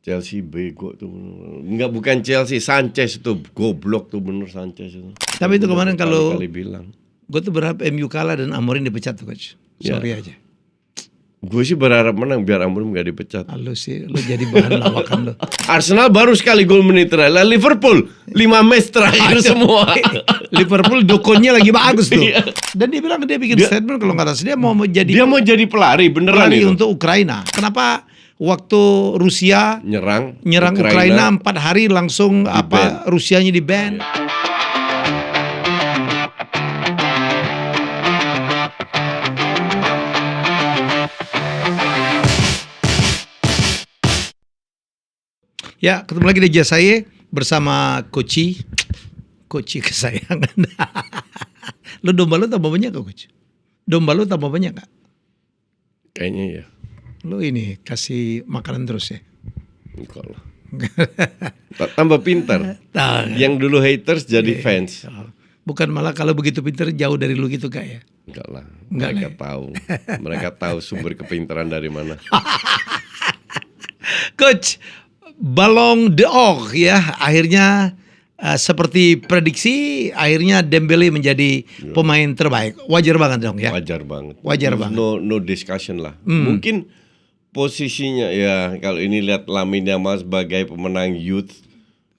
Chelsea bego tuh. Enggak, bukan Chelsea, Sanchez itu goblok tuh, bener Sanchez itu. Tapi itu kemarin kalau kali bilang, gue tuh berharap MU kalah dan Amorim dipecat tuh coach. Sorry aja. Gue sih berharap menang biar Amorim gak dipecat. Lu sih, lu jadi bahan lawakan lu. Arsenal baru sekali gol menit terakhir. Liverpool 5 match terakhir semua. Liverpool dukunnya lagi bagus tuh. Dan dia bilang dia bikin statement kalau nggak salah dia mau jadi pelari beneran pelari itu. untuk Ukraina. Kenapa waktu Rusia nyerang Ukraina 4 hari langsung ban. Rusianya di ban? Ya, ketemu lagi di Jasaye bersama Koci kesayangan. Domba lu tambah banyak gak, Coach? Domba lu tambah banyak gak? Kayaknya ya. Lu ini kasih makanan terus ya? Enggak lah. Tambah pintar. Yang dulu haters jadi fans. Bukan malah kalau begitu pintar jauh dari lu gitu gak ya? Enggak lah. Mereka tahu sumber kepintaran dari mana. Coach, Ballon d'Or ya, akhirnya seperti prediksi, akhirnya Dembele menjadi pemain terbaik. Wajar banget dong ya. Wajar banget. No discussion lah. Mungkin posisinya ya, kalau ini lihat Lamine Yamal sebagai pemenang youth,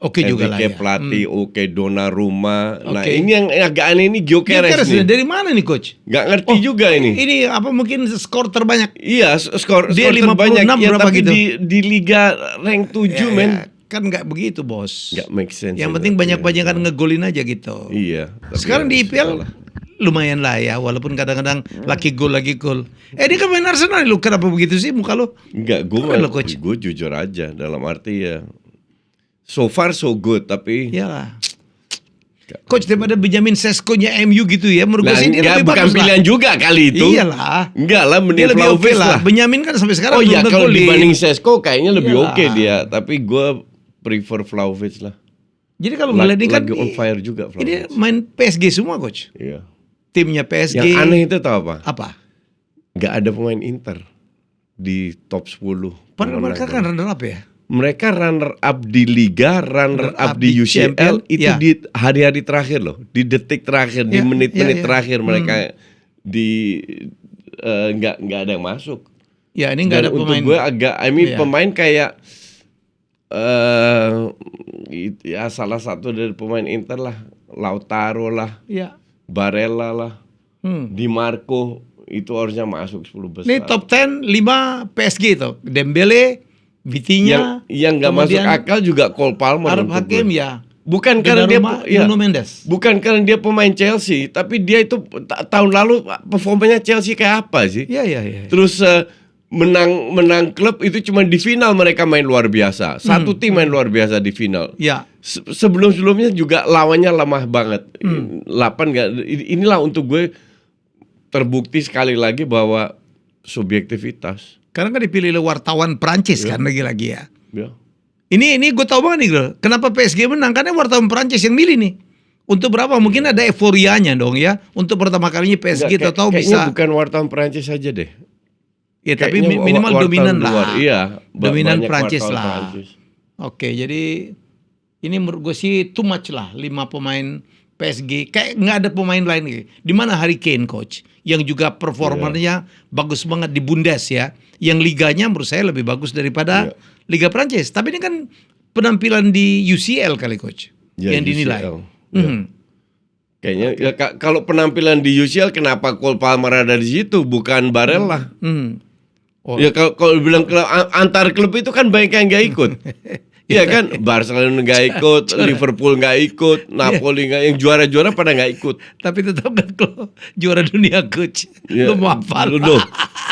oke juga lah ya. pelatih, oke Donnarumma. Nah ini yang agak aneh, ini Gyökeres nih. Dari mana nih coach? Gak ngerti juga ini. Ini apa mungkin skor terbanyak? Iya, skor dia terbanyak. Ya, berapa tapi gitu? di liga rank 7 men. Kan nggak begitu bos. Gak make sense. Yang penting banyak-banyakan ngegolin aja gitu. Iya. Sekarang di IPL lumayan lah ya, walaupun kadang-kadang lagi gol. Dia kan main Arsenal, lu kenapa begitu sih muka lu? Enggak, gue jujur aja, dalam arti ya so far so good, tapi ya coach daripada Benjamin Sesko-nya MU gitu ya, menurut gue sih dia lebih bukan bagus pilihan lah. juga kali itu. Iyalah. Enggak lah, mending dia lebih oke lah. Benjamin kan sampai sekarang belum kalau dibanding Sesko kayaknya lebih Iyalah. oke dia, tapi gue prefer Vlahovic lah. Jadi kalau ngeliat ini kan lagi on fire juga Vlahovic. Ini main PSG semua coach. Iya. Timnya PSG. Yang aneh itu tahu apa? Apa? Gak ada pemain Inter di top 10. Padahal mereka kan runner up ya. Mereka runner up di Liga, runner up di UCL, itu di hari-hari terakhir loh, di detik terakhir, di menit-menit terakhir mereka nggak ada yang masuk. Ya ini nggak ada pemain. Untuk gue agak, pemain kayak ya salah satu dari pemain Inter lah, Lautaro lah, Barella lah, Di Marco itu harusnya masuk 10 besar. Ini top 10 5 PSG itu, Dembele, Vitinha, yang nggak masuk akal juga Cole Palmer. Arab Hakim ya. Bukan karena dia Mendes. Bukan karena dia pemain Chelsea, tapi dia itu tahun lalu performanya Chelsea kayak apa sih? Iya. Terus menang klub itu cuma di final mereka main luar biasa. Satu tim main luar biasa di final. Ya. Sebelum-sebelumnya juga lawannya lemah banget. 8 nggak. Inilah untuk gue terbukti sekali lagi bahwa subjektivitas. Karena kan dipilih oleh wartawan Prancis kan lagi-lagi ya. Ya. Ini gue tahu banget nih bro. Kenapa PSG menang? Karena wartawan Prancis yang milih nih. Untuk berapa? Mungkin ada euforianya dong ya. Untuk pertama kalinya PSG tahu bisa. Kayaknya bukan wartawan Prancis saja deh. Ya tapi minimal dominan lah. Iya. Dominan Prancis lah. Oke, jadi ini menurut gue sih too much lah. 5 pemain PSG. Kayak nggak ada pemain lain nih. Di mana Harry Kane coach? Yang juga performanya bagus banget di Bundes ya. Yang liganya menurut saya lebih bagus daripada Liga Prancis. Tapi ini kan penampilan di UCL kali coach yang dinilai. Kayaknya ya, kalau penampilan di UCL kenapa Cole Palmer ada di situ bukan Barella? Ya kalau bilang antar klub itu kan banyak yang nggak ikut. Iya kan, Barcelona nggak ikut, Liverpool nggak ikut, Napoli nggak, yang juara-juara pada nggak ikut. Tapi tetap kan kalau juara dunia coach, lu mau apa?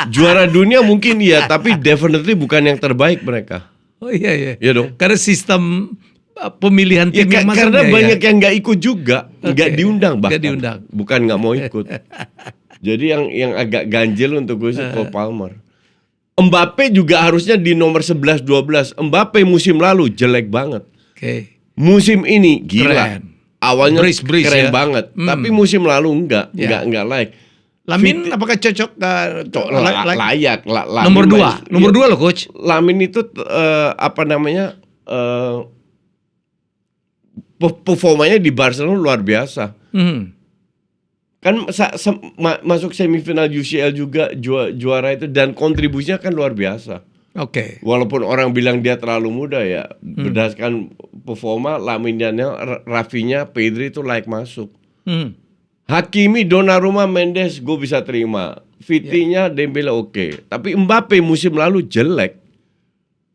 Juara dunia mungkin iya, tapi definitely bukan yang terbaik mereka. Oh iya. Iya dong. Karena sistem pemilihan tim yang masuk karena banyak yang nggak ikut juga, nggak diundang bahkan. Nggak diundang. Bukan nggak mau ikut. Jadi yang agak ganjil untuk gue sih Cole Palmer. Mbappe juga harusnya di nomor 11-12. Mbappe musim lalu jelek banget. Musim ini gila. Keren. Awalnya Breeze keren ya. banget, tapi musim lalu enggak like. Lamine apakah cocok? Layak. Nomor 2 loh coach. Lamine itu performanya di Barcelona luar biasa. Kan masuk semifinal UCL juga, juara itu, dan kontribusinya kan luar biasa. Oke. Walaupun orang bilang dia terlalu muda ya, berdasarkan performa Lamine, Rafinha, Pedri itu layak masuk. Hakimi, Donnarumma, Mendes gue bisa terima. Vitinha, Dembele oke. Tapi Mbappe musim lalu jelek.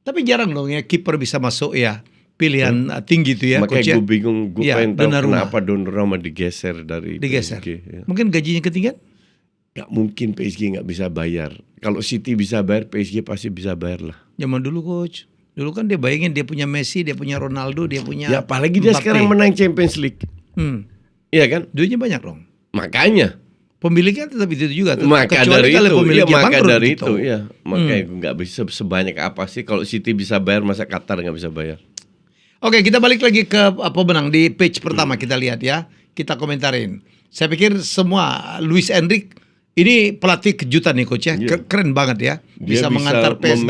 Tapi jarang dong ya kiper bisa masuk ya. Pilihan tinggi itu ya. Makanya gue bingung, gue pengen tahu kenapa Donnarumma digeser dari PSG. Ya. Mungkin gajinya ketinggian? Gak mungkin PSG gak bisa bayar. Kalau City bisa bayar, PSG pasti bisa bayar lah. Zaman dulu coach. Dulu kan dia bayangin dia punya Messi, dia punya Ronaldo, dia punya ya apalagi dia sekarang menang Champions League. Iya kan? Duitnya banyak dong. Makanya. Pemiliknya tetap itu juga. Maka kecuali dari kalau pemiliknya dari gitu. itu ya. Makanya nggak bisa sebanyak apa sih kalau City bisa bayar, masa Qatar nggak bisa bayar. Oke, kita balik lagi ke pemenang di page pertama kita lihat ya. Kita komentarin. Saya pikir semua Luis Enrique ini pelatih kejutan nih coach ya. Keren banget ya. Bisa mengantar PSG.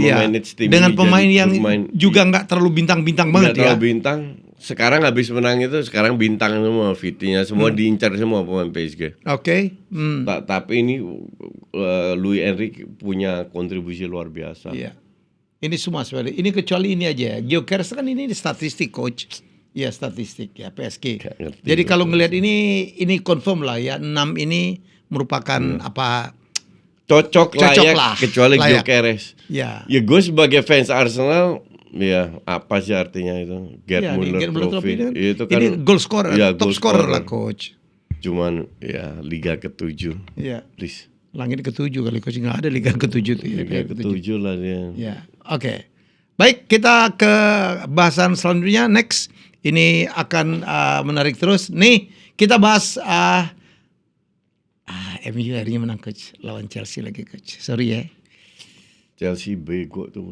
Memanage tim dengan pemain yang juga nggak terlalu bintang-bintang banget ya. Nggak terlalu bintang. Sekarang habis menang itu, sekarang bintang semua, Vitinha semua diincar semua pemain PSG. Oke. Tapi ini Luis Enrique punya kontribusi luar biasa. Iya. Ini semua sebenarnya. Ini kecuali ini aja. Gyökeres kan ini statistik coach. Iya statistik ya PSG. Jadi kalau ngelihat ini confirm lah ya. 6 ini merupakan cocok lah. Kecuali Gyökeres. Ya. Ya gue sebagai fans Arsenal. Ya, apa sih artinya itu? Gerd Müller Trophy. Itu kan ini goal scorer, top scorer lah coach. Cuman ya Liga ke-7. Iya. Please. Langit ke-7 kali coach, nggak ada Liga ke-7 tuh ya. Liga ke-7 lah dia. Ya. Oke. Baik, kita ke bahasan selanjutnya next. Ini akan menarik terus. Nih, kita bahas MU akhirnya menang coach lawan Chelsea lagi coach. Sorry ya. Chelsea bego tuh.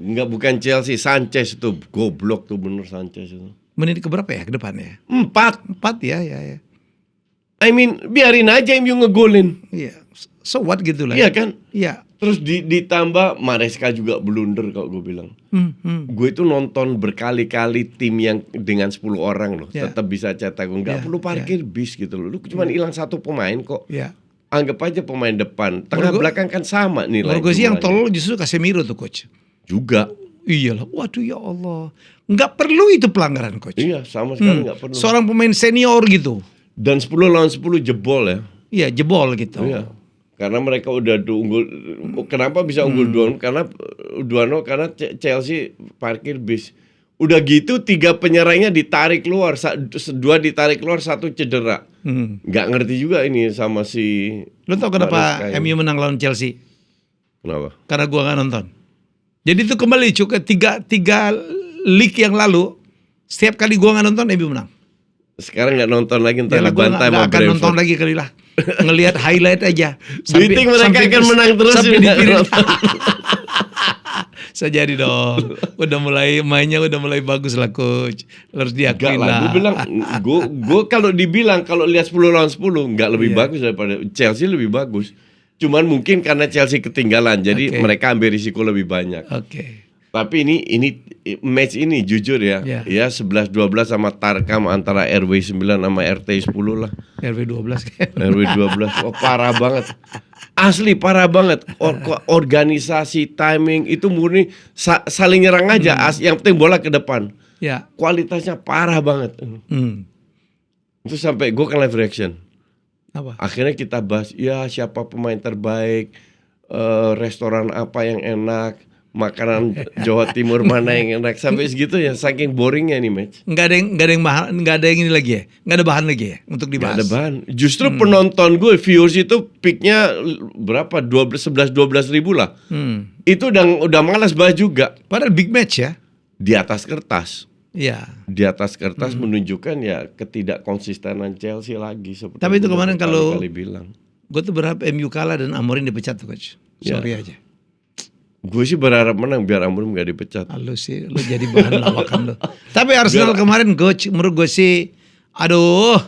Bukan Chelsea, Sanchez itu goblok tuh bener Sanchez itu. Menit keberapa ya ke depannya? 4 ya. I mean, biarin aja MU ngegolin. Iya. So what gitu lah. Iya kan? Iya. Terus ditambah Maresca juga blunder kalau gue bilang. Gue itu nonton berkali-kali tim yang dengan 10 orang loh, tetap bisa cetak gol. Nggak perlu parkir bis gitu loh. Lu cuma hilang 1 pemain kok. Iya. Anggap aja pemain depan, tengah belakang kan sama nilai. Menurut gue sih yang tolol justru Casemiro tuh coach. Juga. Iyalah, waduh ya Allah. Nggak perlu itu pelanggaran coach. Iya, sama sekali nggak perlu. Seorang pemain senior gitu. Dan 10 lawan 10 jebol ya. Iya, jebol gitu. Iya. Karena mereka udah unggul. Kenapa bisa unggul 2-0? Karena Chelsea parkir bis. Udah gitu 3 penyerangnya ditarik keluar, 2 ditarik keluar, 1 cedera. Nggak ngerti juga ini sama si. Lo tau kenapa MU menang lawan Chelsea? Kenapa? Karena gua nggak nonton. Jadi itu kembali ke tiga league yang lalu, setiap kali gua nggak nonton MU menang. Sekarang nggak nonton lagi, entar dibantai sama sama Brentford. Akan nonton lagi kali lah. Ngelihat highlight aja. Sampai mereka akan menang terus. Sampai dipilih. Sejadi dong. Udah mulai mainnya udah mulai bagus lah coach. Harus diakui lah. Gue bilang, gue kalau dibilang kalau lihat 10 lawan 10 nggak lebih bagus daripada Chelsea, lebih bagus. Cuman mungkin karena Chelsea ketinggalan, jadi mereka ambil risiko lebih banyak. Tapi ini match ini jujur ya, ya 11-12 sama Tarkam antara RW 9 sama RT 10 lah. RW 12 RW 12, oh, parah banget. Asli parah banget. Organisasi, timing itu murni saling nyerang aja. Yang penting bola ke depan. Ya. Kualitasnya parah banget. Itu sampai gue kan live reaction. Apa? Akhirnya kita bahas, ya siapa pemain terbaik, restoran apa yang enak, makanan Jawa Timur mana yang enak, sampai segitu ya, saking boringnya nih match. Nggak ada yang ini lagi ya, nggak ada bahan lagi ya untuk dibahas. Nggak ada bahan. Justru penonton gue, viewers itu peaknya berapa? 11-12 ribu lah. Itu udah malas bahas juga. Padahal big match ya. Di atas kertas. Iya. Di atas kertas menunjukkan ya ketidakkonsistenan Chelsea lagi. Tapi itu kemarin kalau bilang, gue tuh berharap MU kalah dan Amorim dipecat tuh coach. Sorry aja. Gue sih berharap menang biar Amorim gak dipecat. Lu sih, lu jadi bahan lawakan lu. Tapi Arsenal kemarin coach, menurut gue sih, aduh,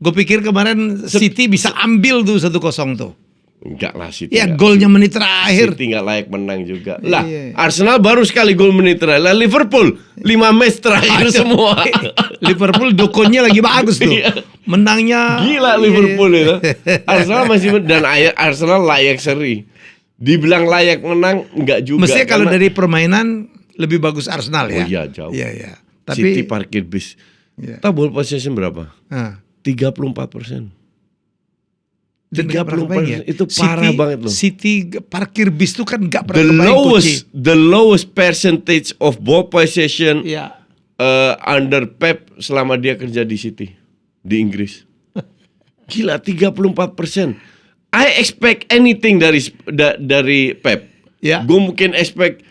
Gue pikir kemarin City bisa ambil tuh 1-0 tuh. Enggak lah City. Ya golnya menit terakhir. City nggak layak menang juga. Lah, Arsenal baru sekali gol menit terakhir. Lah Liverpool 5 match terakhir semua. Liverpool dokonnya lagi bagus tuh. Menangnya gila Liverpool itu. Arsenal masih dan Arsenal layak seri. Dibilang layak menang enggak juga. Mestinya kalau dari permainan lebih bagus Arsenal ya. Oh iya jauh. Iya. City parkir bis. Tahu ball possession berapa? 34%. 34% itu parah banget loh. City parkir bis itu kan nggak pernah kebaik. The lowest percentage of ball possession under Pep selama dia kerja di City di Inggris. Gila 34%. I expect anything dari Pep. Gue mungkin expect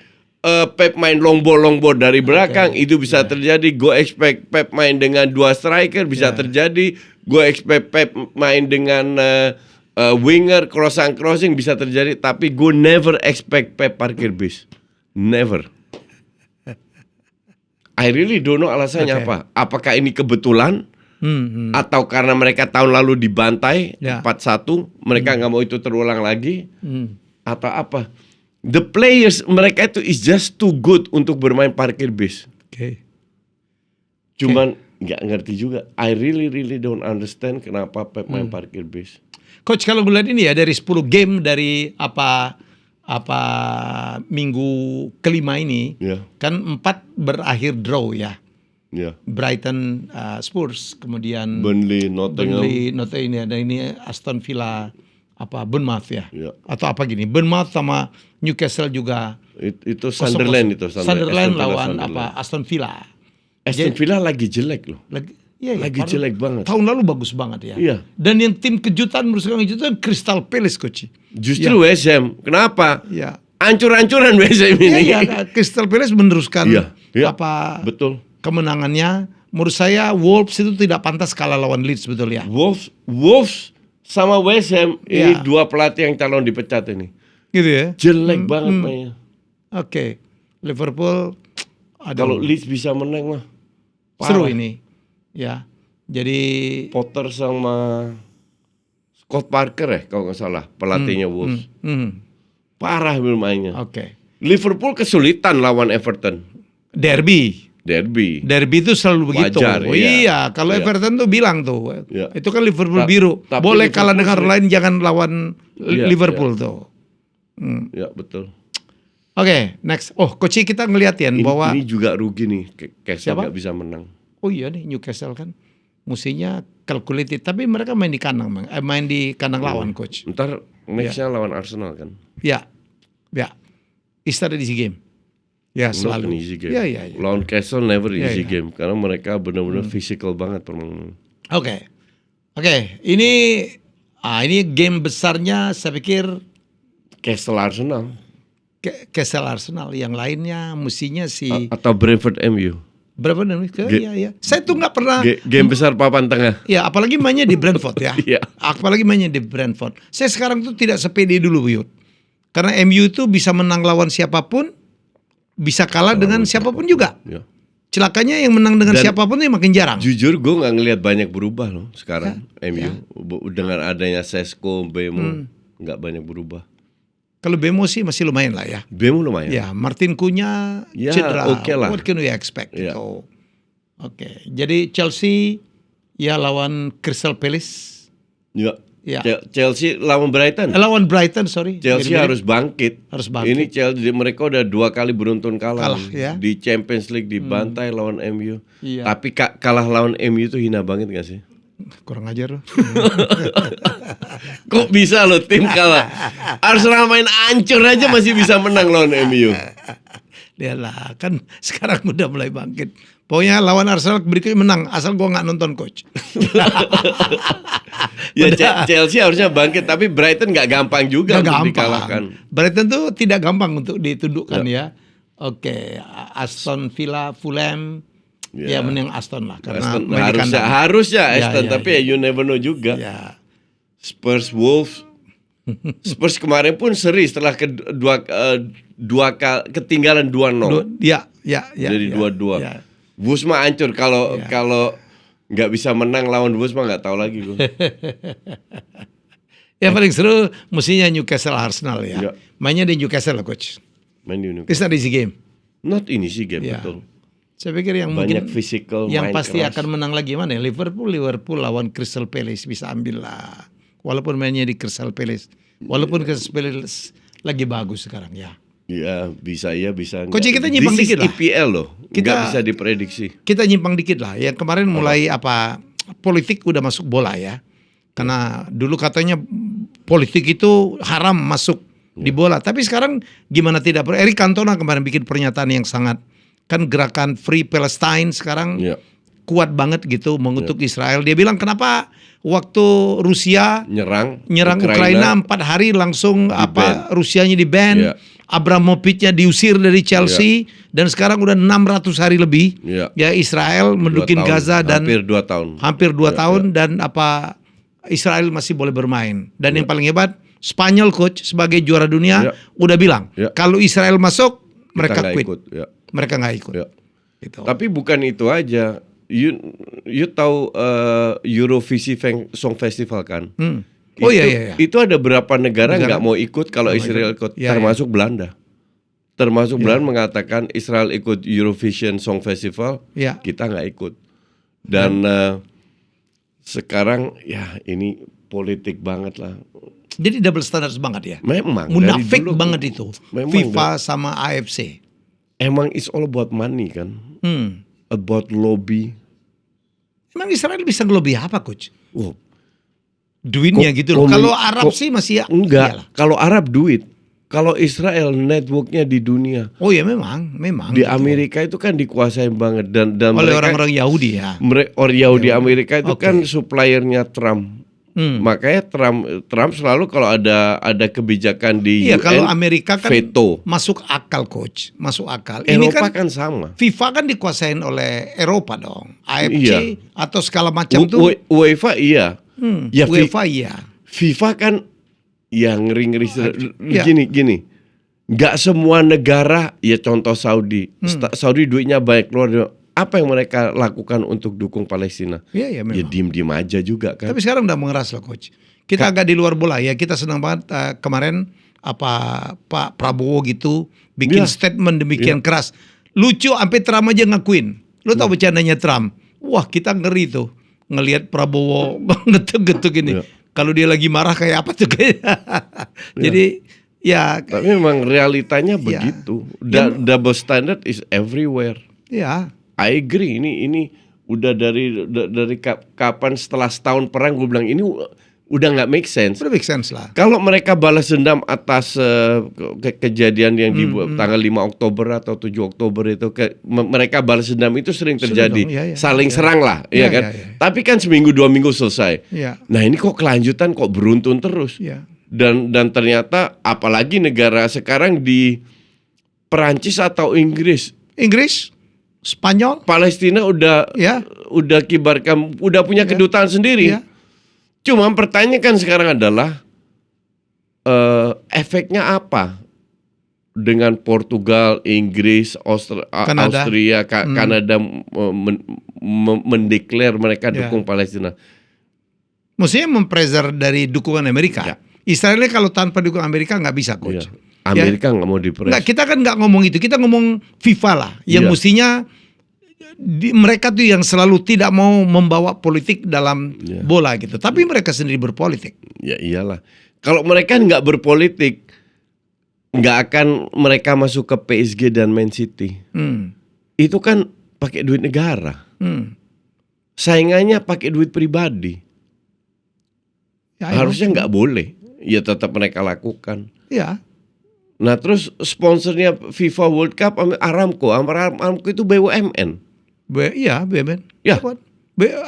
Pep main long ball dari belakang itu bisa terjadi. Gue expect Pep main dengan 2 striker bisa terjadi. Gue expect Pep main dengan winger crossing bisa terjadi. Tapi gue never expect Pep parkir bis. Never. I really don't know alasannya apa. Apakah ini kebetulan? Atau karena mereka tahun lalu dibantai 4-1, mereka nggak mau itu terulang lagi, atau apa? The players mereka itu is just too good untuk bermain parkir bis. Cuman nggak ngerti juga. I really don't understand kenapa Pep main parkir bis. Coach, kalau gue lihat ini ya dari 10 game dari apa minggu kelima ini, kan 4 berakhir draw ya. Brighton, Spurs, kemudian Burnley, Nottingham, dan ini Aston Villa, Bournemouth ya. Atau apa gini, Bournemouth sama Newcastle juga. Itu Sunderland itu. Sunderland lawan Aston Villa. Aston Villa lagi jelek loh. Lagi jelek banget. Tahun lalu bagus banget ya. Dan yang tim kejutan menurut saya kejutan Crystal Palace, Coach. Justru West Ham. Kenapa? Ya. Ancur-ancuran West Ham ini. Crystal Palace meneruskan betul. Kemenangannya. Menurut saya Wolves itu tidak pantas kalah lawan Leeds, betul ya. Wolves sama West Ham ini 2 pelatih yang calon dipecat ini. Gitu ya. Jelek banget mainnya. Oke. Liverpool kalau Leeds bisa menang mah seru ini. Ya. Jadi Potter sama Scott Parker kalau nggak salah pelatihnya Wolves. Parah bermainnya. Liverpool kesulitan lawan Everton. Derby itu selalu begitu. Wajar, kalau Everton tuh bilang tuh, itu kan Liverpool biru. Boleh Liverpool kalah dengan orang lain, jangan lawan Liverpool tuh. Ya betul. Oke, next. Coach kita ngeliatin bahwa ini juga rugi nih, Newcastle nggak bisa menang. Oh iya nih, Newcastle kan mustinya calculated, tapi mereka main di kandang, lawan, Coach. Ntar nextnya lawan Arsenal kan? Ya, it's not an easy game. Ya selalu. Easy game. Lawan Castle never easy game karena mereka benar-benar physical banget permainan. Oke. Ini game besarnya saya pikir Castle Arsenal. Castle Arsenal, yang lainnya mestinya atau Brentford MU. Berapa nih? Iya. Saya tuh nggak pernah game besar papan tengah. Ya, apalagi mainnya di Brentford ya. Apalagi mainnya di Brentford. Saya sekarang tuh tidak sepede dulu, Yud. Karena MU itu bisa menang lawan siapapun, bisa kalah dengan siapapun juga. Celakanya yang menang dengan siapapun itu makin jarang. Jujur gue nggak ngelihat banyak berubah loh sekarang MU. Dengan adanya Sesko, Bemo nggak banyak berubah. Kalau Bemo sih masih lumayan lah ya. Bemo lumayan. Ya, Martin Cunha cedera. Lah. What can we expect? Jadi Chelsea lawan Crystal Palace. Chelsea lawan Brighton. Chelsea harus bangkit. Ini Chelsea mereka udah 2 kali beruntun kalah di Champions League, dibantai lawan MU. Tapi kalah lawan MU itu hina banget gak sih? Kurang ajar loh. Kok bisa loh tim kalah? Arsenal main ancur aja masih bisa menang lawan MU. Lihatlah, kan sekarang udah mulai bangkit. Pokoknya lawan Arsenal berikutnya menang, asal gua nggak nonton, Coach. Chelsea harusnya bangkit, tapi Brighton nggak gampang juga untuk dikalahkan. Brighton tuh tidak gampang untuk ditundukkan ya. Aston Villa, Fulham, menang Aston lah karena harusnya Aston, tapi you never know juga. Spurs, Wolves. Spurs kemarin pun seri setelah ketinggalan 2-0. Jadi 2-2. Wolves mah hancur kalau nggak bisa menang lawan Wolves mah nggak tahu lagi gue. Ya paling seru mestinya Newcastle Arsenal ya. Iya. Mainnya di Newcastle lah coach. Main di Newcastle. It's not easy game. Not ini sih game, Ya. betul. Saya pikir yang Banyak mungkin physical, yang main pasti keras. akan menang lagi mana? Liverpool lawan Crystal Palace bisa ambil lah. Walaupun mainnya di Crystal Palace. Walaupun Crystal Palace lagi bagus sekarang ya. Ya bisa bisa. Coach, nggak. kita nyimpang This is dikit lah. EPL loh, nggak Kita- bisa diprediksi. Kita nyimpang dikit lah. Yang kemarin mulai politik udah masuk bola ya. Karena dulu katanya politik itu haram masuk di bola. Tapi sekarang gimana tidak? Eric Cantona kemarin bikin pernyataan yang sangat, kan gerakan Free Palestine sekarang Ya. kuat banget gitu mengutuk Israel. Dia bilang kenapa waktu Rusia Nyerang Ukraina 4 hari langsung Rusianya di ban, Iya. Abramovich-nya diusir dari Chelsea dan sekarang udah 600 hari lebih. Iya. Ya Israel 2 mendudukin tahun, Gaza dan hampir 2 tahun. dan Israel masih boleh bermain. Dan yang paling hebat Spanyol coach sebagai juara dunia Iya. udah bilang Iya. kalau Israel masuk Kita mereka nggak quit. ikut, ya. Mereka nggak ikut. Ya. Gitu. Tapi bukan itu aja. You tahu Eurovision Song Festival kan? Oh iya. Itu ada berapa negara nggak mau ikut kalau Israel ikut, Ya, termasuk Belanda. Termasuk Belanda mengatakan Israel ikut Eurovision Song Festival, Ya. kita nggak ikut. Dan sekarang ya ini politik banget lah. Jadi double standard banget ya. Memang Munafik dari dulu, banget itu. memang FIFA sama AFC. Emang it's all about money kan, about lobby. Emang Israel bisa ngelobi apa coach? Wow. Duitnya gitu loh. Kalau Arab sih masih ya. Enggak. Iyalah. Kalau Arab duit. Kalau Israel networknya di dunia. Oh ya memang. Di gitu. Amerika itu kan dikuasai banget dan Oleh mereka, orang-orang Yahudi ya. orang Yahudi Amerika itu kan suppliernya Trump. Makanya Trump selalu kalau ada kebijakan di Iya UN, kalau Amerika kan veto. masuk akal coach. Masuk akal. Eropa kan sama. FIFA kan dikuasain oleh Eropa dong. AFC Iya. atau segala macam tuh. UEFA iya. Ya UEFA iya. FIFA kan yang ngeri-ngeri. Iya. Gini. Nggak semua negara, ya contoh Saudi. Saudi duitnya banyak keluar. Apa yang mereka lakukan untuk dukung Palestina? Iya memang. Ya diem-diem aja juga kan. Tapi sekarang udah mengeras loh coach. Kita agak di luar bola ya. Kita senang banget kemarin Pak Prabowo gitu bikin statement demikian keras. Lucu sampai Trump aja ngakuin. Lo tau bercandanya Trump? Wah kita ngeri tuh ngelihat Prabowo ngetuk-ngetuk ini. Kalau dia lagi marah kayak apa tuh kayak. Jadi ya. Tapi memang realitanya begitu. Double standard is everywhere. Ya. I agree. Ini udah dari kapan setelah setahun perang gue bilang ini udah nggak make sense. Udah make sense lah. Kalau mereka balas dendam atas kejadian yang di tanggal 5 Oktober atau 7 Oktober itu mereka balas dendam itu sering terjadi. Saling serang lah, ya kan? Tapi kan seminggu 2 minggu selesai. Ya. Nah, ini kok kelanjutan kok beruntun terus. Ya. Dan ternyata apalagi negara sekarang di Perancis atau Inggris, Spanyol, Palestina udah kibarkan, udah punya kedutaan sendiri. Ya. Cuma pertanyaan kan sekarang adalah efeknya apa dengan Portugal, Inggris, Austria, Kanada mendeklar mereka dukung Palestina. Maksudnya mempreser dari dukungan Amerika. Ya. Israel kalau tanpa dukungan Amerika nggak bisa coach. Ya. Amerika nggak mau dipres. Nggak, kita kan nggak ngomong itu. Kita ngomong FIFA lah, yang mestinya mereka tuh yang selalu tidak mau membawa politik dalam bola gitu. Tapi mereka sendiri berpolitik. Ya iyalah. Kalau mereka nggak berpolitik, nggak akan mereka masuk ke PSG dan Man City. Itu kan pakai duit negara. Saingannya pakai duit pribadi. Ya, harusnya nggak boleh. Ya tetap mereka lakukan. Ya. Nah terus sponsornya FIFA World Cup Aramco. Aramco itu BUMN. Iya BUMN. Ya.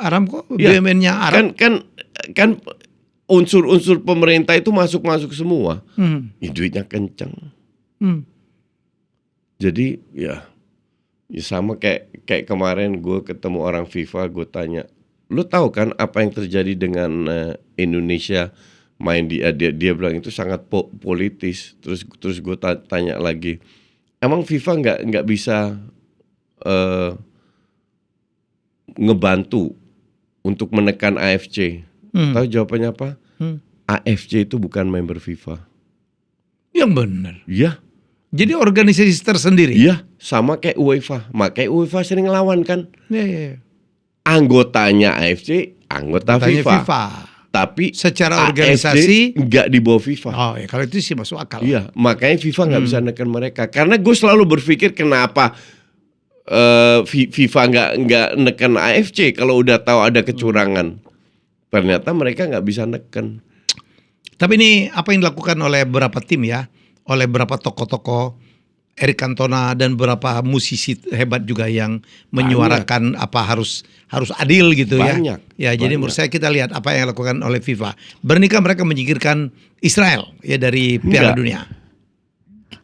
Aramco BUMN-nya Arab. Kan unsur-unsur pemerintah itu masuk semua. Ya, duitnya kencang. Jadi ya sama kayak kemarin gue ketemu orang FIFA, gue tanya, lu tahu kan apa yang terjadi dengan Indonesia main dia bilang itu sangat politis. Terus gue tanya lagi, emang FIFA nggak bisa ngebantu untuk menekan AFC. Tahu jawabannya apa? AFC itu bukan member FIFA. Yang benar. Iya. Jadi organisasi tersendiri. Iya, sama kayak UEFA. Makanya UEFA sering ngelawan kan. Iya. Anggotanya AFC, anggota FIFA. Tapi secara AFC organisasi nggak di bawah FIFA. Oh ya, kalau itu sih masuk akal. Iya, makanya FIFA nggak bisa neken mereka. Karena gue selalu berpikir kenapa FIFA nggak neken AFC kalau udah tahu ada kecurangan. Ternyata mereka nggak bisa neken. Tapi ini apa yang dilakukan oleh beberapa tim ya, oleh beberapa tokoh-tokoh, Eric Cantona dan beberapa musisi hebat juga yang menyuarakan apa harus adil gitu Banyak. ya. Ya, jadi menurut saya kita lihat apa yang dilakukan oleh FIFA. Bernikah mereka menyingkirkan Israel ya dari Piala Dunia.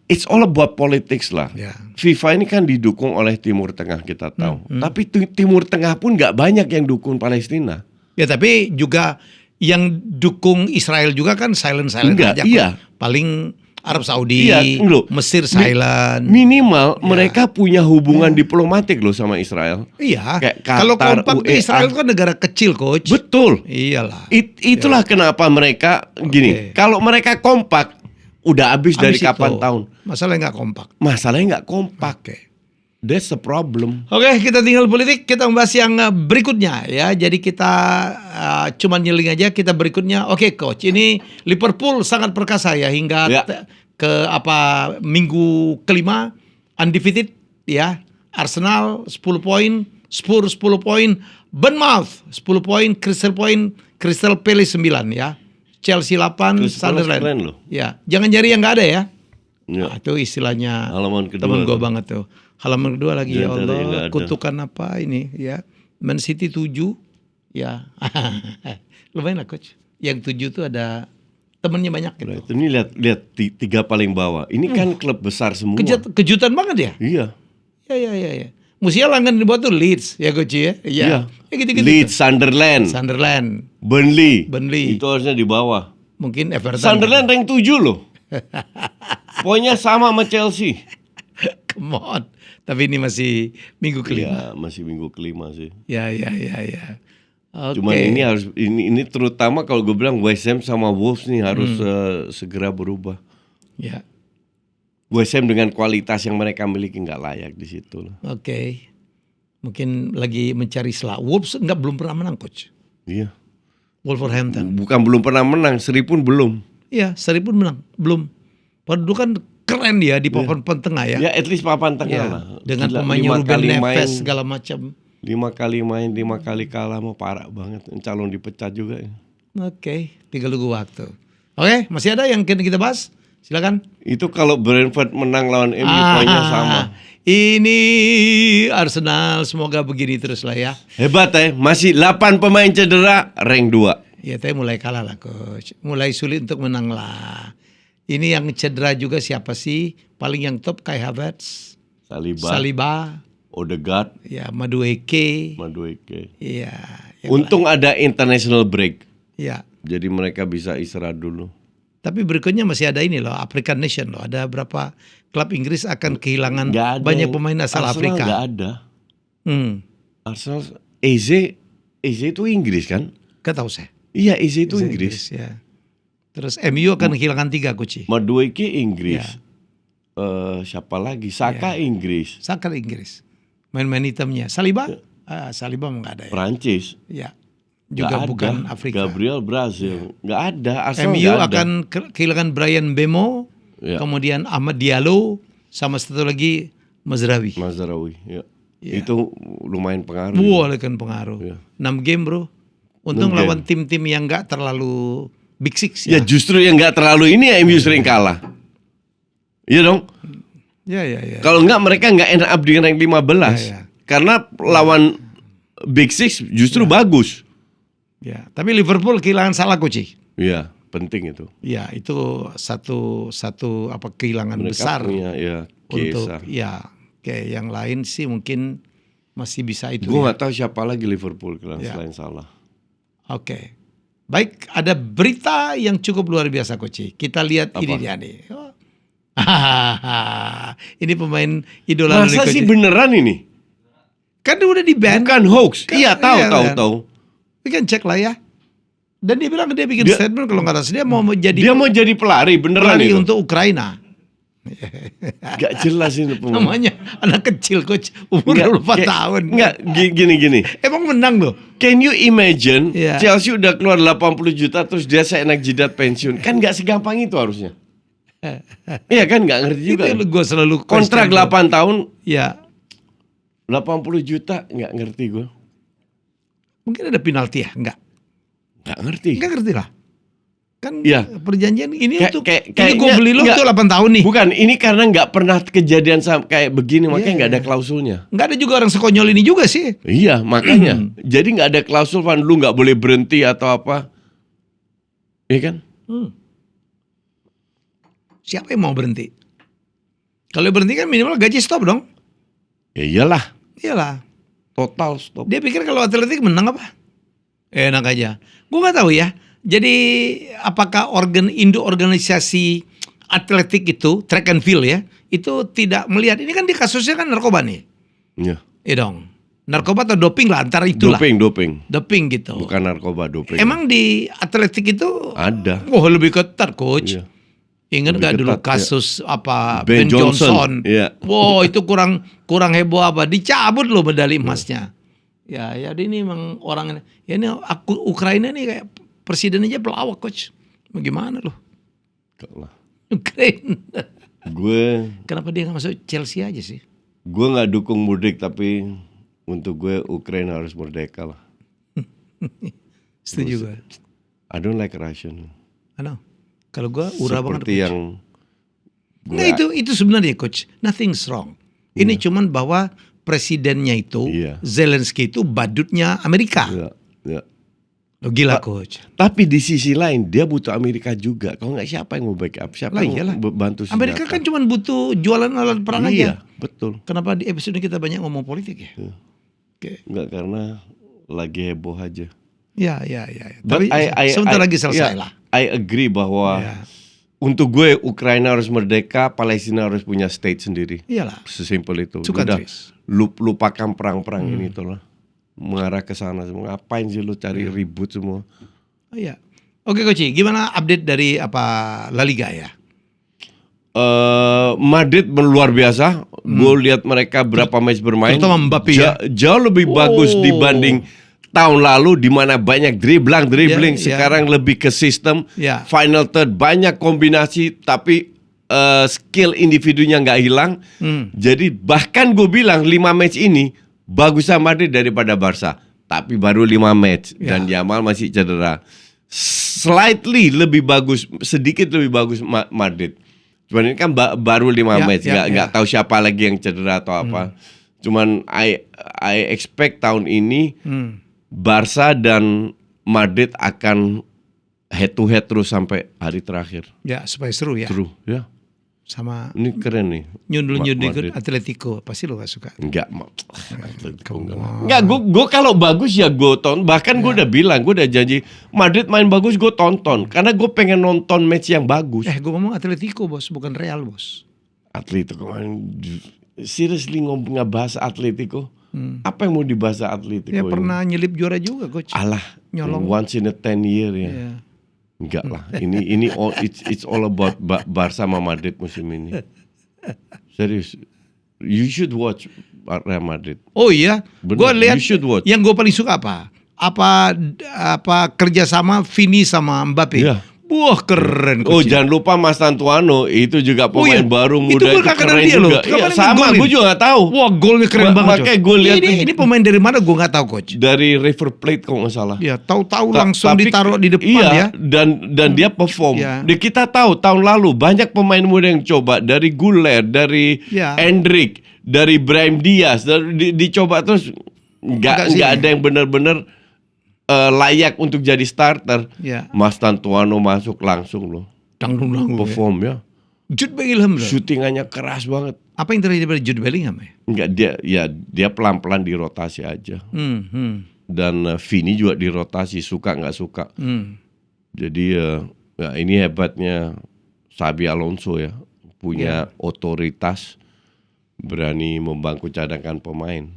It's all about politics lah. Ya. FIFA ini kan didukung oleh Timur Tengah kita tahu. Tapi Timur Tengah pun nggak banyak yang dukung Palestina. Ya tapi juga yang dukung Israel juga kan silent aja. Iya. Paling Arab Saudi, Mesir silent. Minimal mereka punya hubungan diplomatik loh sama Israel. Iya. Qatar, kalau kompak UEA. Israel kan negara kecil, coach. Betul. Iyalah. Itulah kenapa mereka gini. Kalau mereka kompak, udah habis dari kapan tahun. Masalahnya nggak kompak. Masalahnya nggak kompak. That's the problem. Oke, kita tinggal politik. Kita membahas yang berikutnya ya. Jadi kita cuman nyeling aja. Kita berikutnya. Oke, coach. Ini Liverpool sangat perkasa ya hingga ke minggu kelima undefeated ya. Arsenal 10 poin, Spurs 10 poin, Bournemouth 10 poin, Crystal Palace 9 ya. Chelsea 8, Sunderland. Ya, jangan nyari yang nggak ada ya. Nah, itu istilahnya temen gue banget tuh. Halaman kedua lagi ya Allah, kutukan apa ini ya. Man City 7 ya. Lumayan lah coach. Yang 7 tuh ada temennya banyak gitu. Nah, ini lihat 3 paling bawah. Ini kan klub besar semua. Kejutan banget ya? Iya. Ya. Musiala langganan dibuat tuh Leeds ya coach ya. Iya. Ya, gitu-gitu. Leeds, Sunderland. Burnley. Itu harusnya di bawah. Mungkin Everton. Sunderland rank 7 loh. Poinnya sama sama Chelsea. Come on. Tapi ini masih minggu kelima. Ya, masih minggu kelima sih. Ya. Okay. Cuman ini terutama kalau gue bilang West Ham sama Wolves nih harus segera berubah. Ya. West Ham dengan kualitas yang mereka miliki nggak layak di situ. Oke. Mungkin lagi mencari celah. Wolves belum pernah menang coach. Iya. Wolverhampton. Bukan belum pernah menang, seri pun belum. Iya, seri pun menang, belum. Padahal kan keren dia di papan tengah ya. Ya, at least papan tengah lah. Dengan pemainnya Ruben Neves segala macam. 5 kali main, 5 kali kalah mau parah banget. Calon dipecat juga ya. Oke, tinggal tunggu waktu. Oke, masih ada yang kita bahas? Silakan. Itu kalau Brentford menang lawan MU poinnya sama. Ini Arsenal semoga begini terus lah ya. Hebat ya, masih 8 pemain cedera, rank 2. Ya, tapi mulai kalah lah coach. Mulai sulit untuk menang lah. Ini yang cedera juga siapa sih? Paling yang top Kai Havertz, Saliba, Odegaard, ya Madueke. Iya. Untung ada international break. Iya. Jadi mereka bisa istirahat dulu. Tapi berikutnya masih ada ini loh, African Nation loh. Ada berapa klub Inggris akan kehilangan banyak pemain asal Afrika. Nggak ada. Arsenal, Eze itu Inggris kan? Gak tahu saya. Iya, Eze itu Inggris. Ya. Terus MU akan kehilangan 3 Kuci. Madueke Inggris. Siapa lagi? Saka Inggris. Saka Inggris. Main-main hitamnya. Saliba? Saliba nggak ada ya. Prancis. Ya. Juga bukan Afrika. Gabriel Brazil. Nggak ada. Arsenal MU akan kehilangan Brian Mbemo. Ya. Kemudian Ahmad Diallo. Sama satu lagi Mazraoui. Ya. Itu lumayan pengaruh. Boleh kan pengaruh. Ya. 6 game bro. Untung lawan tim-tim yang nggak terlalu Big Six ya. Ya justru yang nggak terlalu ini ya MU sering kalah. Iya dong. Ya. Kalau mereka nggak end up di rank 15. Ya. Karena lawan Big Six justru bagus. Ya, tapi Liverpool kehilangan Salah Kuci. Iya, penting itu. Ya, itu satu kehilangan mereka besar. Punya, ya, untuk yang lain sih mungkin masih bisa itu. Gue nggak tahu siapa lagi Liverpool selain Salah. Oke. Baik, ada berita yang cukup luar biasa Coach. Kita lihat ini dia nih. Ini pemain idola. Masa sih beneran ini? Kan udah di ban. Bukan hoax. Iya, tahu. We can cek lah ya. Dan dia bilang dia bikin statement kalau nggak salah dia mau jadi pelari beneran pelari itu. untuk Ukraina. Gak jelas ini pemain. Namanya anak kecil coach umur 24 tahun. Enggak, gini. Emang menang loh. Can you imagine Iya. Chelsea udah keluar 80 juta terus dia seenak jidat pensiun. Kan gak segampang itu harusnya. Iya kan, gak ngerti juga. Itu gue selalu Kontrak 8 tahun ya. 80 juta gak ngerti gue. Mungkin ada penalti ya? Enggak Gak ngerti lah. Kan Iya. perjanjian ini ini gue kayaknya beli lo enggak, untuk 8 tahun nih. Bukan, ini karena gak pernah kejadian kayak begini. Makanya gak ada klausulnya. Nggak ada juga orang sekonyol ini juga sih. Iya, makanya. Jadi gak ada klausul Van, lu gak boleh berhenti atau apa. Iya kan? Siapa yang mau berhenti? Kalau berhenti kan minimal gaji stop dong. Ya iyalah, Iyalah. total stop. Dia pikir kalau atletik menang apa? Enak aja. Gue nggak tahu ya. Jadi apakah induk organisasi atletik itu track and field ya itu tidak melihat ini kan di kasusnya kan narkoba nih. Iya. Iya dong. Narkoba atau doping lah antara itulah. Doping gitu. Bukan narkoba, doping. Emang di atletik itu ada. Oh lebih ketat coach. Iya. Ingat Lebih gak dulu ketat, kasus apa Ben Johnson. Iya. Wow itu kurang heboh apa dicabut loh medali emasnya. Ya jadi ini memang orang ya ini Ukraina nih kayak presiden aja pelawak coach. Bagaimana loh? Ukraina. Kenapa dia nggak masuk Chelsea aja sih? Gue nggak dukung mudik tapi untuk gue Ukraina harus merdeka lah. Setuju gue. I don't like Russian. I know. Kalau gue urah banget. Seperti yang nggak itu sebenarnya coach. Nothing's wrong. Ini cuman bahwa presidennya itu Zelensky itu badutnya Amerika. Iya. Lo gila coach. Tapi di sisi lain dia butuh Amerika juga. Kalau nggak siapa yang mau backup? Siapa yang bantu senjata? Amerika kan cuma butuh jualan alat perang aja. Iya, betul. Kenapa di episode kita banyak ngomong politik ya? Nggak, karena lagi heboh aja. Ya. Tapi sebentar lagi selesai lah. I agree bahwa untuk gue Ukraina harus merdeka, Palestina harus punya state sendiri. Iyalah. Sesimpel itu. Udah lupakan perang-perang ini tuh lah. Mengarah ke sana semua. Ngapain sih lu cari ribut semua? Oh iya. Oke Coach, gimana update dari La Liga ya? Madrid luar biasa. Gue lihat mereka berapa match bermain. Terutama Mbappe jauh lebih bagus dibanding tahun lalu di mana banyak dribbling. Sekarang lebih ke sistem. Final third banyak kombinasi tapi skill individunya nggak hilang. Jadi bahkan gue bilang 5 match ini bagusnya Madrid daripada Barca. Tapi baru 5 match dan Yamal masih cedera. Slightly lebih bagus, sedikit lebih bagus Madrid. Cuman ini kan baru 5 match, nggak tahu siapa lagi yang cedera atau apa. Cuman I expect tahun ini Barca dan Madrid akan head to head terus sampai hari terakhir. Ya supaya seru ya. Seru ya. Sama ini keren nih. Nyundul Atletico pasti lo gak suka. Enggak, gue kalau bagus ya gue tonton. Bahkan gue udah bilang, gue udah janji Madrid main bagus gue tonton. Karena gue pengen nonton match yang bagus. Gue ngomong Atletico bos, bukan Real bos. Atletico seriously nggak bahas Atletico. Apa yang mau dibahas Atletico? Ya pernah nyelip juara juga coach. Alah, nyolong. Once in a 10 year ya. Enggak lah, ini it's all about Barca sama Madrid musim ini. Serius, you should watch Real Madrid. Oh iya, gue lihat. You should watch. Yang gue paling suka apa kerjasama Vini sama Mbappe. Yeah. Wah keren. Oh jangan lupa Mas Tantuano itu juga pemain baru muda itu keren dia juga. Iya, sama, gue juga nggak tahu. Wah golnya keren banget. Makanya gue lihat ini pemain dari mana gue nggak tahu coach. Dari River Plate kalau nggak salah. Iya tahu langsung ditaruh di depan ya. Dan dia perform. Kita tahu tahun lalu banyak pemain muda yang coba dari Guler, dari Endrick, dari Brahim Diaz, dicoba terus nggak ada yang benar-benar layak untuk jadi starter. Mas Tantuano masuk langsung loh. Perform ya. Jude Bellingham loh. Shootingannya keras banget. Apa yang terjadi pada Jude Bellingham ya? Enggak, dia pelan-pelan dirotasi aja. Dan Vini juga dirotasi, suka nggak suka. Jadi ini hebatnya Xabi Alonso ya. Punya otoritas, berani membangku cadangan pemain.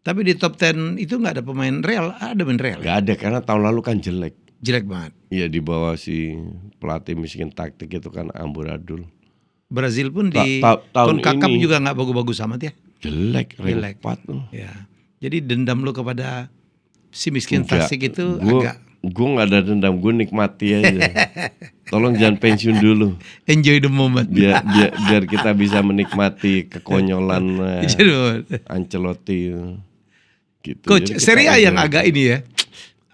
Tapi di top 10 itu nggak ada pemain Real, ada pemain Real. Gak ada karena tahun lalu kan jelek. Jelek banget. Iya di bawah si pelatih miskin taktik itu kan amburadul. Brazil pun di tahun CONCACAF ini juga nggak bagus-bagus amat ya. Jelek, Jelek. 4 tuh. Ya. Jadi dendam lu kepada si miskin taktik itu agak gue nggak ada dendam, gue nikmati aja. Tolong jangan pensiun dulu. enjoy the moment. Biar kita bisa menikmati kekonyolan Ancelotti. Gitu. Coach, Serie A yang agak ini ya,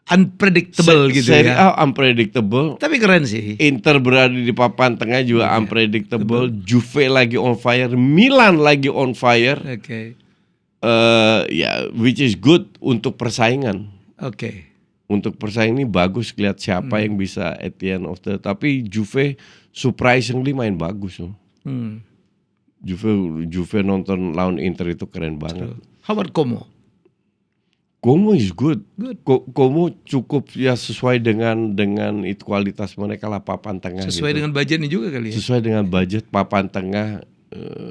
unpredictable gitu Serie ya. A unpredictable. Tapi keren sih. Inter berada di papan tengah juga unpredictable. Juve lagi on fire, Milan lagi on fire. Oke. Ya, which is good untuk persaingan. Oke. Untuk persaingan ini bagus lihat siapa yang bisa at the end of the. Tapi Juve surprisingly main bagus loh. Juve nonton lawan Inter itu keren banget. How about Como? Como is good. Como cukup ya sesuai dengan itu kualitas mereka lah papan tengah. Sesuai dengan budgetnya juga kali ya. Sesuai dengan budget papan tengah.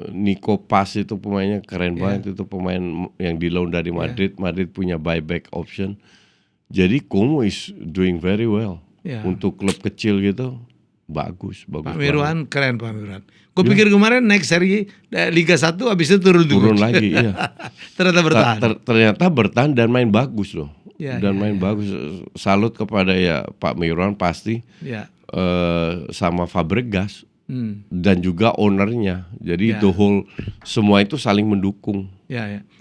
Nico Paz itu pemainnya keren banget, itu pemain yang di loan dari Madrid. Madrid punya buyback option. Jadi Como is doing very well. Untuk klub kecil gitu bagus. Pak Mirwan keren Pak Mirwan. Gue pikir kemarin naik seri Liga 1 habis itu turun lagi. Iya. Ternyata bertahan. Ternyata bertahan dan main bagus loh. Main bagus. Salut kepada ya Pak Mirwan pasti. Sama Fabregas. Dan juga ownernya. Jadi the whole semua itu saling mendukung.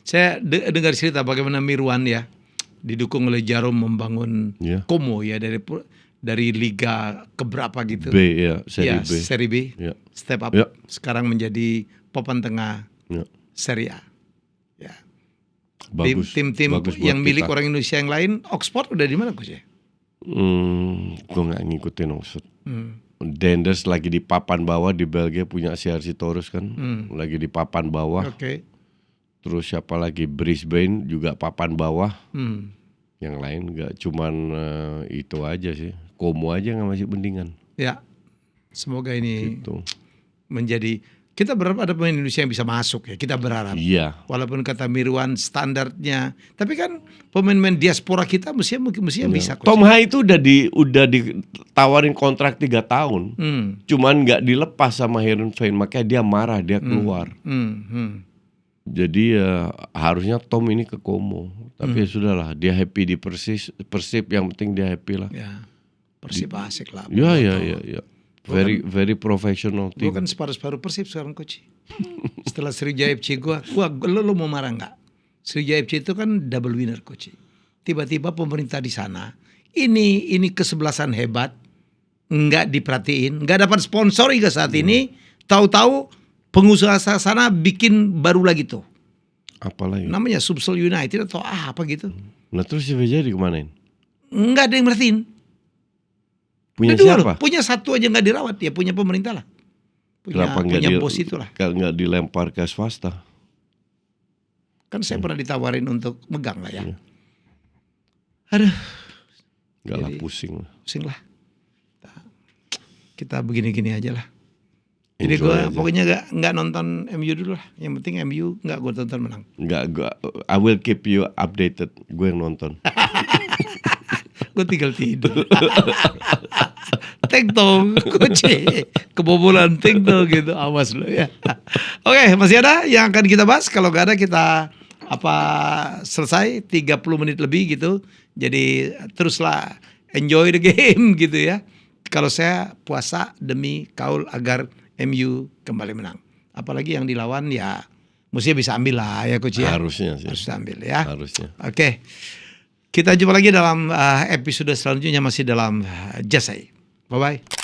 Saya dengar cerita bagaimana Mirwan ya didukung oleh Jarom membangun Como ya dari liga keberapa gitu. B ya, seri B. Seri B. Step up. Sekarang menjadi papan tengah Serie A. Ya. Bagus. Tim-tim yang milik orang Indonesia yang lain, Oxford udah di mana Coach ya? Gue nggak ngikutin Oxford. Denders lagi di papan bawah, di Belgia punya CRC Torus kan, lagi di papan bawah. Terus siapa lagi, Brisbane juga papan bawah. Yang lain nggak, cuman itu aja sih. Como aja nggak masih mendingan. Ya, semoga ini gitu. Menjadi, kita berharap ada pemain Indonesia yang bisa masuk ya. Kita berharap. Iya. Walaupun kata Mirwan standarnya, tapi kan pemain-pemain diaspora kita mestinya bisa. Tom Hai itu udah ditawarin kontrak 3 tahun, cuman nggak dilepas sama Heerenveen, makanya dia marah, dia keluar. Jadi harusnya Tom ini ke Como, tapi ya sudahlah, dia happy di Persib, yang penting dia happy lah. Ya, Persib asik lah. Ya. Very professional team. Gue kan separuh Persib sekarang Coach. Setelah Sriwijaya FC lo mau marah nggak? Sriwijaya FC itu kan double winner Coach. Tiba-tiba pemerintah di sana ini kesebelasan hebat, nggak diperhatiin, nggak dapat sponsor hingga saat ini. Tahu-tahu pengusaha sana bikin baru lagi tuh. Apa lagi? Namanya Subsol United atau apa gitu. Nah terus Sriwijaya dikemanain? Nggak ada yang merhatiin. Punya siapa? Punya satu aja nggak dirawat, ya punya pemerintah lah. Punya bos itulah. Nggak dilempar ke swasta? Kan saya pernah ditawarin untuk megang lah ya. Aduh. Nggak lah, pusing lah. Kita begini-gini aja lah. Jadi gue pokoknya nggak nonton MU dulu lah. Yang penting MU nggak gue tonton menang. Nggak, I will keep you updated. Gue yang nonton. Gue tinggal tidur. Teng-tong, Coach. Kebobolan teng-tong gitu. Awas lo ya. Oke, masih ada yang akan kita bahas. Kalau nggak ada kita selesai 30 menit lebih gitu. Jadi teruslah enjoy the game gitu ya. Kalau saya puasa demi kaul agar MU kembali menang. Apalagi yang dilawan ya mestinya bisa ambil lah ya Coach ya. Harusnya sih. Harus ambil ya. Harusnya. Oke. Kita jumpa lagi dalam episode selanjutnya masih dalam Jasai. Bye-bye.